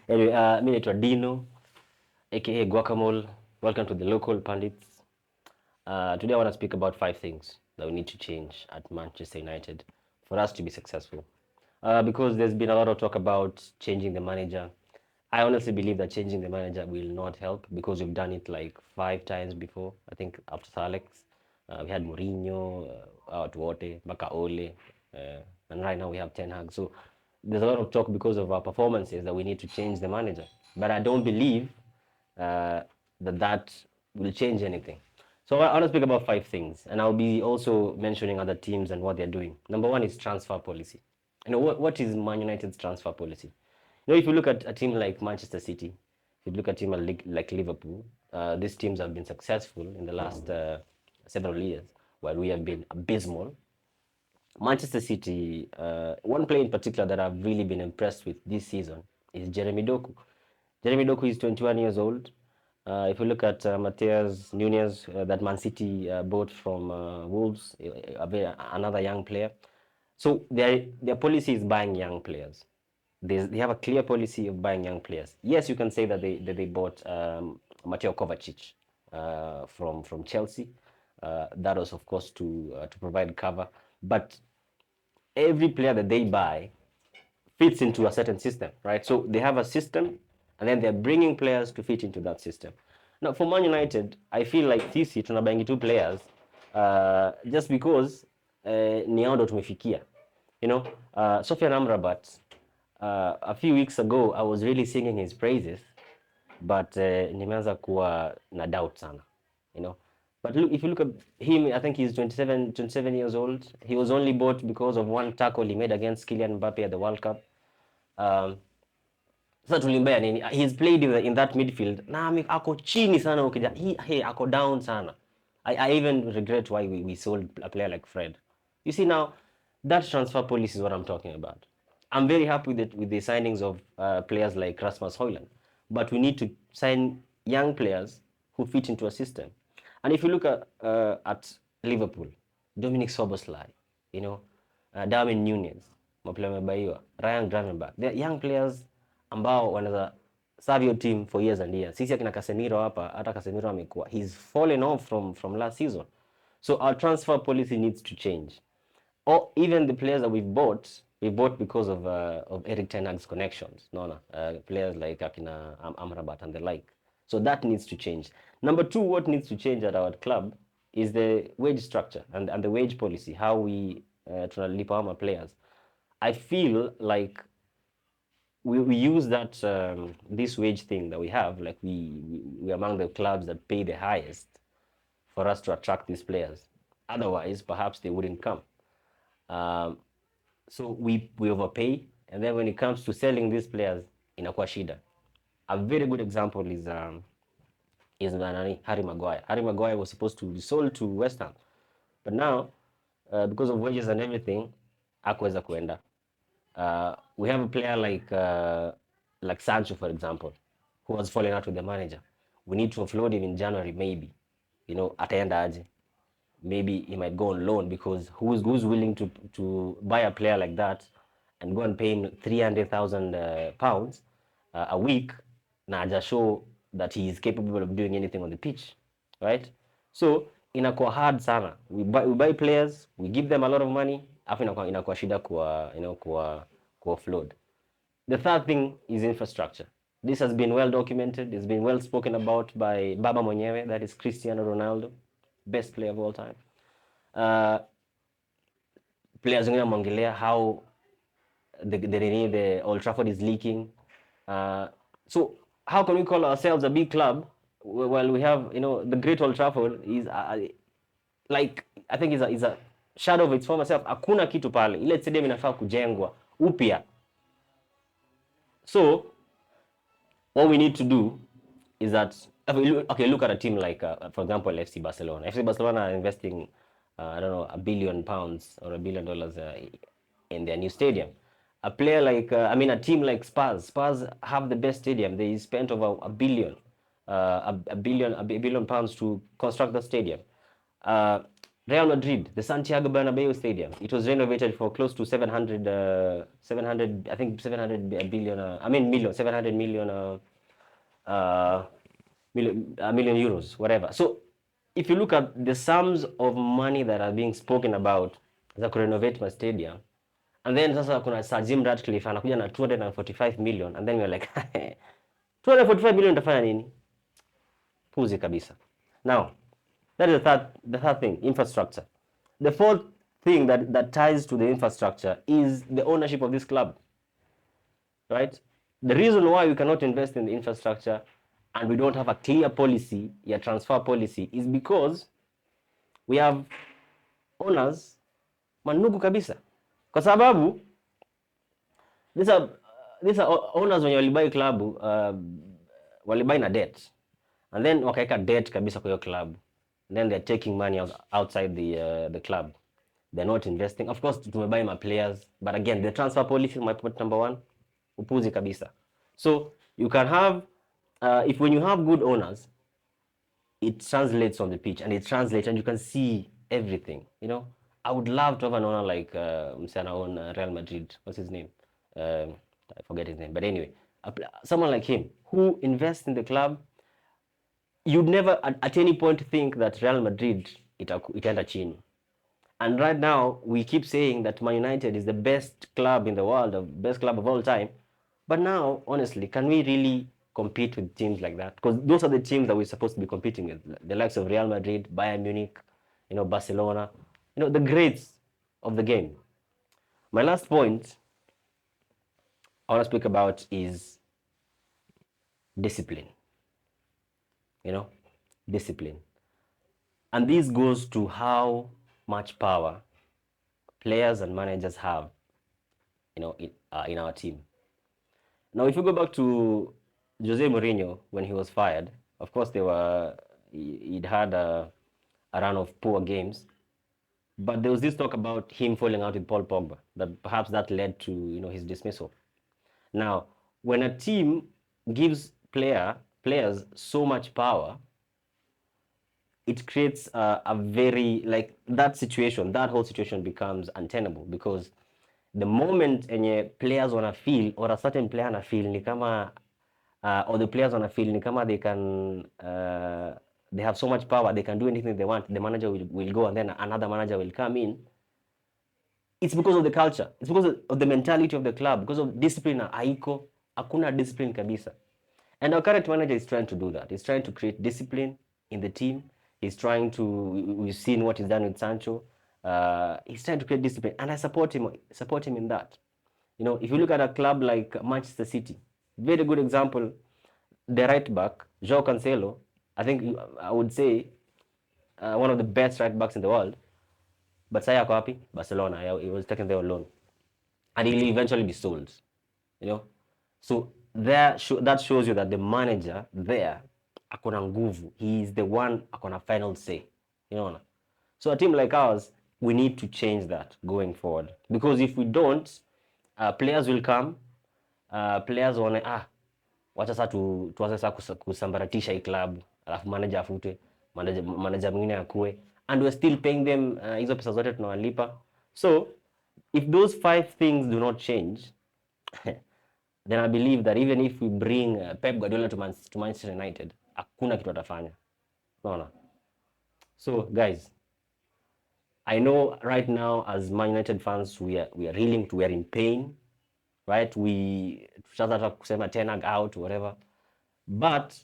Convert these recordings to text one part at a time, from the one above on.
Anyway, mi naitwa Dinnoh, aka Guacamole. Welcome to the Local Pundits. Today I want to speak about 5 things that we need to change at Manchester United for us to be successful. Because there's been a lot of talk about changing the manager. I honestly believe that changing the manager will not help because we've done it like 5 times before. I think after Sir Alex, we had Mourinho, Tuote, Bakaole, and right now we have Ten Hag. So there's a lot of talk because of our performances that we need to change the manager. But I don't believe that will change anything. So I want to speak about 5 things, and I'll be also mentioning other teams and what they're doing. Number one is transfer policy. What is Man United's transfer policy? If you look at a team like Manchester City, if you look at a team like Liverpool, these teams have been successful in the last several years, while we have been abysmal. Manchester City, one player in particular that I've really been impressed with this season is Jeremy Doku. Jeremy Doku is 21 years old. If you look at Matheus Nunes, that Man City bought from Wolves, another young player. So their policy is buying young players. They have a clear policy of buying young players. Yes, you can say that they bought Mateo Kovacic from Chelsea. That was, of course, to provide cover. But every player that they buy fits into a certain system, right? So they have a system, and then they're bringing players to fit into that system. Now, for Man United, I feel like sisi tunabangi two players just because ni hao ndo tumefikia. Sofian Amrabat, a few weeks ago, I was really singing his praises, but nimeanza kuwa na doubt sana, you know. But look, if you look at him, I think he's 27 years old. He was only bought because of one tackle he made against Kylian Mbappe at the World Cup. Sasa tulimbea nini? He's played in that midfield. Na ako chini sana ukija. Ako down sana. I even regret why we sold a player like Fred. You see now, that transfer policy is what I'm talking about. I'm very happy with the signings of players like Rasmus Højlund, but we need to sign young players who fit into a system. And if you look at Liverpool, Dominic Szoboszlai, Darwin Núñez, maplayer wamebaiwa, Ryan Gravenberch, they're young players ambao wanaweza serve your team for years and years. Sisi akina Casemiro hapa, hata Casemiro amekuwa, he's fallen off from last season. So our transfer policy needs to change. Or even the players that we bought because of Eric Ten Hag's connections. Players like akina Amrabat and the like. So that needs to change. Number two, what needs to change at our club is the wage structure and the wage policy, how we tunalipa our players. I feel like we use that this wage thing that we have, like we're among the clubs that pay the highest for us to attract these players. Otherwise, perhaps they wouldn't come. So we overpay, and then when it comes to selling these players, inakuwa shida. A very good example is Harry Maguire. Harry Maguire was supposed to be sold to West Ham, but now because of wages and everything, hakuweza kuenda. We have a player like Sancho, for example, who was falling out with the manager. We need to offload him in January, maybe. Ataenda aje. Maybe he might go on loan, because who's willing to buy a player like that and go and pay him 300,000 pounds a week, na aja show that he is capable of doing anything on the pitch, right? So inakuwa hard sana. We buy players, we give them a lot of money, afu inakuwa shida kwa offload. The third thing is infrastructure. This has been well documented. It's been well spoken about by Baba mwenyewe, that is Cristiano Ronaldo, best player of all time. Players wengine wameongelea how the Old Trafford is leaking. So how can we call ourselves a big club while we have, the great Old Trafford is like, I think is a shadow of its former self. Hakuna kitu pale. Ile stadium inafaa kujengwa upya. So what we need to do is that, look at a team like, for example, FC Barcelona. FC Barcelona are investing, I don't know, £1 billion or $1 billion in their new stadium. A player like, a team like Spurs. Spurs have the best stadium. They spent over £1 billion, £1 billion to construct the stadium. Real Madrid, the Santiago Bernabeu Stadium, it was renovated for close to 700, I think 700 billion, million, 700 million, million euros, whatever. So if you look at the sums of money that are being spoken about za kurenovate my stadium, and then sasa kuna Sir Jim Ratcliffe anakuja na 245 million, and then we're like 245 million utafanya nini? Puzi kabisa. Now, that is the third thing, infrastructure. The fourth thing that ties to the infrastructure is the ownership of this club, right? The reason why we cannot invest in the infrastructure and we don't have a clear policy, a transfer policy, is because we have owners manugu kabisa, kwa sababu these are owners wenye walibai club, walibai na debt, and then wakaeka debt kabisa kwa hiyo club, and then they're taking money outside the club. They're not investing. Of course, tumebuy my players, but again, the transfer policy, my point number one, upuzi kabisa. So you can have, if when you have good owners, it translates on the pitch, and it translates, and you can see everything. You know, I would love to have an owner like Msana on Real Madrid. What's his name? I forget his name, but anyway, someone like him who invests in the club. You'd never at any point think that Real Madrid itaenda chini. And right now, we keep saying that Man United is the best club in the world, the best club of all time. But now, honestly, can we really compete with teams like that? Because those are the teams that we're supposed to be competing with. The likes of Real Madrid, Bayern Munich, Barcelona, the greats of the game. My last point I want to speak about is discipline. Discipline. And this goes to how much power players and managers have, in our team. Now, if you go back to Jose Mourinho when he was fired, of course he'd had a run of poor games, but there was this talk about him falling out with Paul Pogba, that perhaps that led to his dismissal. Now, when a team gives players so much power, it creates a very, like, that whole situation becomes untenable, because the moment any players wanna feel, or a certain player wanna feel ni kama or the players wanna feel ni kama they can they have so much power, they can do anything they want, the manager will go, and then another manager will come in. It's because of the culture, it's because of the mentality of the club, because of discipline. Haiko, hakuna discipline kabisa. And our current manager is trying to do that. He's trying to create discipline in the team. He's trying to, we've seen what he's done with Sancho. He's trying to create discipline, and I support him in that. If you look at a club like Manchester City, very good example, the right back, João Cancelo, I think I would say one of the best right backs in the world. But saya ako wapi? Barcelona. He was taken there on loan, and he'll eventually be sold. So that shows you that the manager there akona nguvu. He is the one akona final say. So a team like ours, we need to change that going forward, because if we don't, players will come, players waone wacha sasa tuanze sasa kusambaratisha hii club, alafu manager afute, manager mwingine akue, and we're still paying them hizo pesa zote tunawalipa. So if those 5 things do not change, then I believe that even if we bring Pep Guardiola to Manchester United, hakuna kitu atafanya. Unaona? So guys, I know right now as Man United fans we are reeling, we are in pain, right? We tushaanza kusema Ten Hag out, whatever. But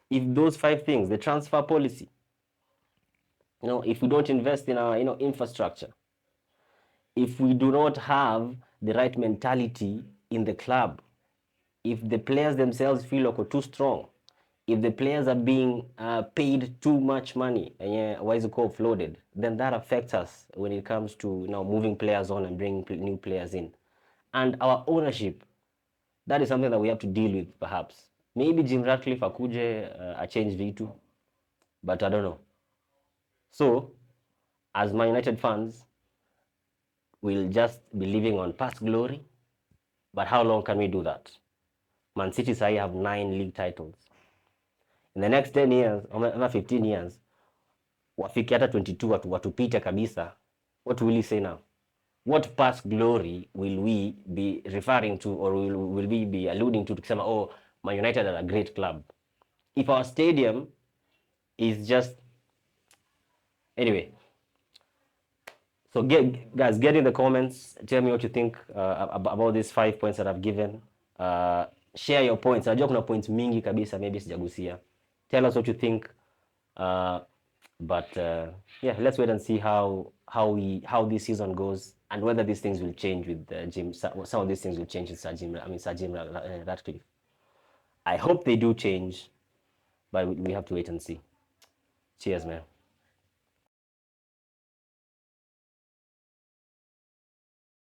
if those 5 things, the transfer policy, if we don't invest in our infrastructure, if we do not have the right mentality in the club, if the players themselves feel like we're too strong, if the players are being paid too much money, why is it called floated, then that affects us when it comes to moving players on and bringing new players in. And our ownership, that is something that we have to deal with, perhaps. Maybe Jim Ratcliffe akuje change vitu, but I don't know. So, as Man United fans, we'll just be living on past glory, but how long can we do that? Man City say have 9 league titles. In the next 10 years, or 15 years, wafike hata 22 watupite kabisa, what will you say now? What past glory will we be referring to, or will we be alluding to tukisema, oh, Man United are a great club, if our stadium is just anyway? So guys, get in the comments, tell me what you think about these 5 points that I've given. Share your points. Najua kuna points mingi kabisa maybe sijagusia. Tell us what you think. But yeah, let's wait and see how this season goes, and whether these things will change with Jim. Some of these things will change with Sir Jim Ratcliffe. I hope they do change, but we have to wait and see. Cheers, man.